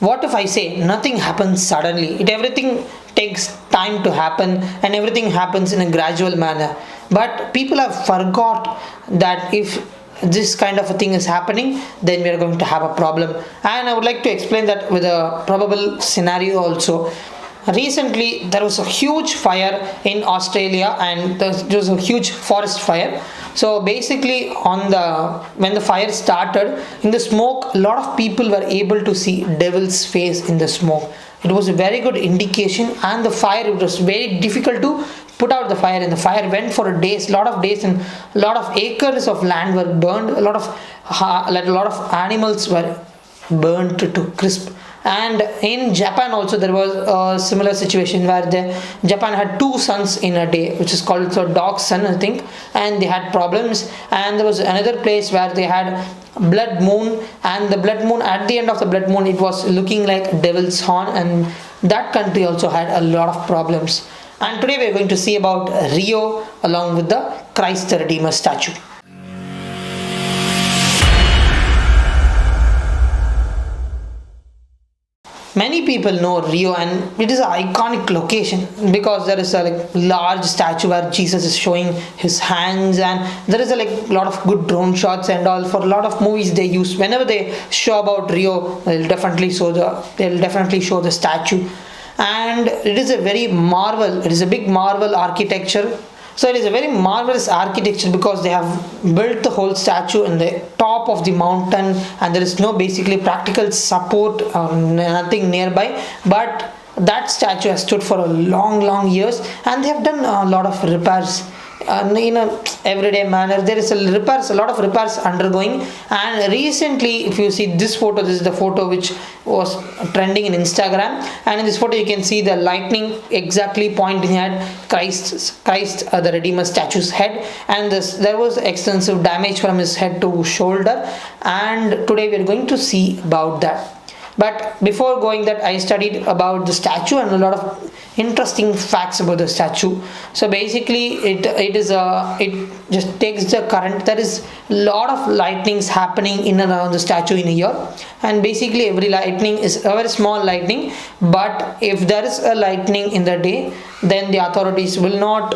What if I say nothing happens suddenly? Everything takes time to happen and everything happens in a gradual manner. But people have forgot that if this kind of a thing is happening, then we are going to have a problem. And I would like to explain that with a probable scenario also. Recently, there was a huge fire in Australia, and there was a huge forest fire. So basically, on the when the fire started, in the smoke, a lot of people were able to see devil's face in the smoke. It was a very good indication, and the fire, it was very difficult to put out the fire, and the fire went for days, lot of days, and a lot of acres of land were burned. Like a lot of animals were burnt to crisp. And in Japan also there was a similar situation where Japan had two suns in a day, which is called so dog sun, I think, and they had problems. And there was another place where they had blood moon, and the blood moon, at the end of the blood moon, it was looking like devil's horn, and that country also had a lot of problems. And today we are going to see about Rio along with the Christ the Redeemer statue. Many people know Rio, and it is an iconic location because there is a large statue where Jesus is showing his hands, and there is a lot of good drone shots and all. For a lot of movies they use, whenever they show about Rio, they'll definitely show the statue. And it is a very marvel, it is a big marvel architecture. So it is a very marvelous architecture because they have built the whole statue in the top of the mountain, and there is no basically practical support or nothing nearby. But that statue has stood for a long years, and they have done a lot of repairs in a everyday manner. There is a lot of repairs undergoing. And recently, if you see this photo, this is the photo which was trending in Instagram, and in this photo you can see the lightning exactly pointing at Christ the Redeemer statue's head, and there was extensive damage from his head to shoulder. And today we are going to see about that. But before going that, I studied about the statue and a lot of interesting facts about the statue. So basically, it just takes the current. There is a lot of lightnings happening in and around the statue in a year, and basically every lightning is a very small lightning. But if there is a lightning in the day, then the authorities will not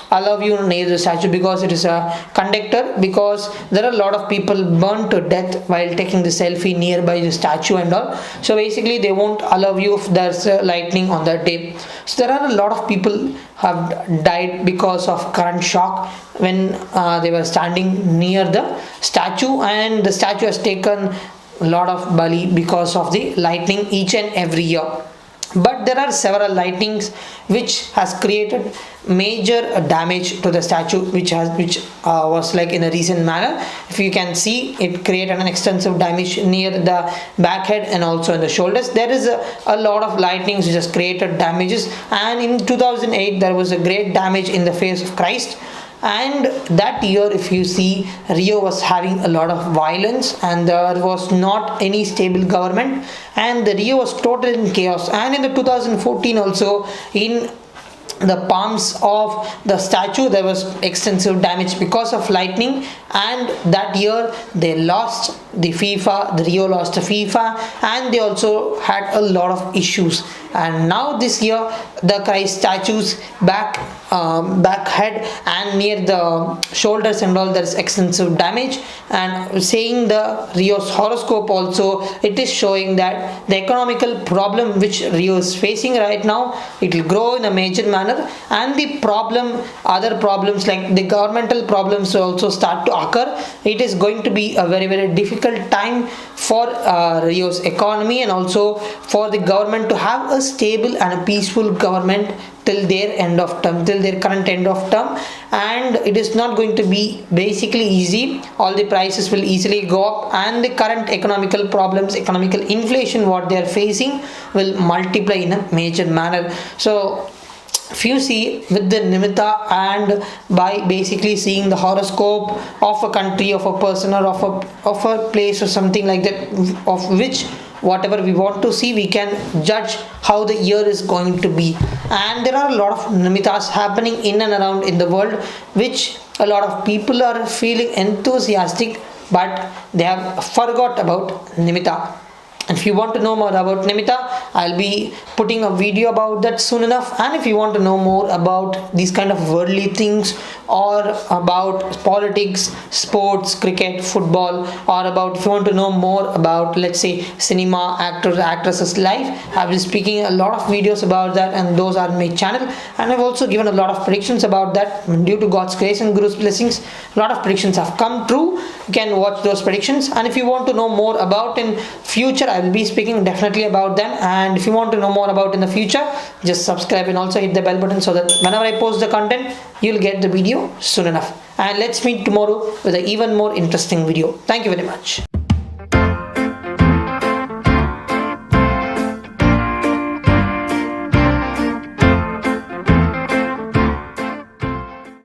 allow you near the statue because it is a conductor, because there are a lot of people burned to death while taking the selfie nearby the statue and all. So basically they won't allow you if there's a lightning on that day. So there are a lot of people have died because of current shock when they were standing near the statue, and the statue has taken a lot of bali because of the lightning each and every year. But there are several lightnings which has created major damage to the statue, which was like in a recent manner. If you can see, it created an extensive damage near the back head and also in the shoulders. There is a lot of lightnings which has created damages. And in 2008 there was a great damage in the face of Christ. And that year, if you see, Rio was having a lot of violence, and there was not any stable government, and the Rio was total in chaos. And in the 2014 also, in the palms of the statue there was extensive damage because of lightning. And that year they lost the Rio lost the FIFA, and they also had a lot of issues. And now this year the Christ statues back head and near the shoulders and all, there is extensive damage. And saying the Rio's horoscope also, it is showing that the economical problem which Rio is facing right now, it will grow in a major manner, and the other problems like the governmental problems will also start to occur. It is going to be a very difficult time for Rio's economy, and also for the government to have a stable and a peaceful government till their current end of term. And it is not going to be basically easy. All the prices will easily go up, and the current economical inflation what they are facing will multiply in a major manner. So if you see with the nimitta, and by basically seeing the horoscope of a country, of a person, or of a place or something like that, of which whatever we want to see, we can judge how the year is going to be. And there are a lot of nimittas happening in and around in the world, which a lot of people are feeling enthusiastic, but they have forgot about nimitta. And if you want to know more about Nimita, I'll be putting a video about that soon enough. And if you want to know more about these kind of worldly things, or about politics, sports, cricket, football, or about if you want to know more about, let's say, cinema, actors, actresses life, I've been speaking a lot of videos about that, and those are on my channel. And I've also given a lot of predictions about that. Due to God's grace and Guru's blessings, a lot of predictions have come true. You can watch those predictions. And if you want to know more about in future, I will be speaking definitely about them. And if you want to know more about in the future, just subscribe and also hit the bell button, so that whenever I post the content, you'll get the video soon enough. And let's meet tomorrow with an even more interesting video. Thank you very much.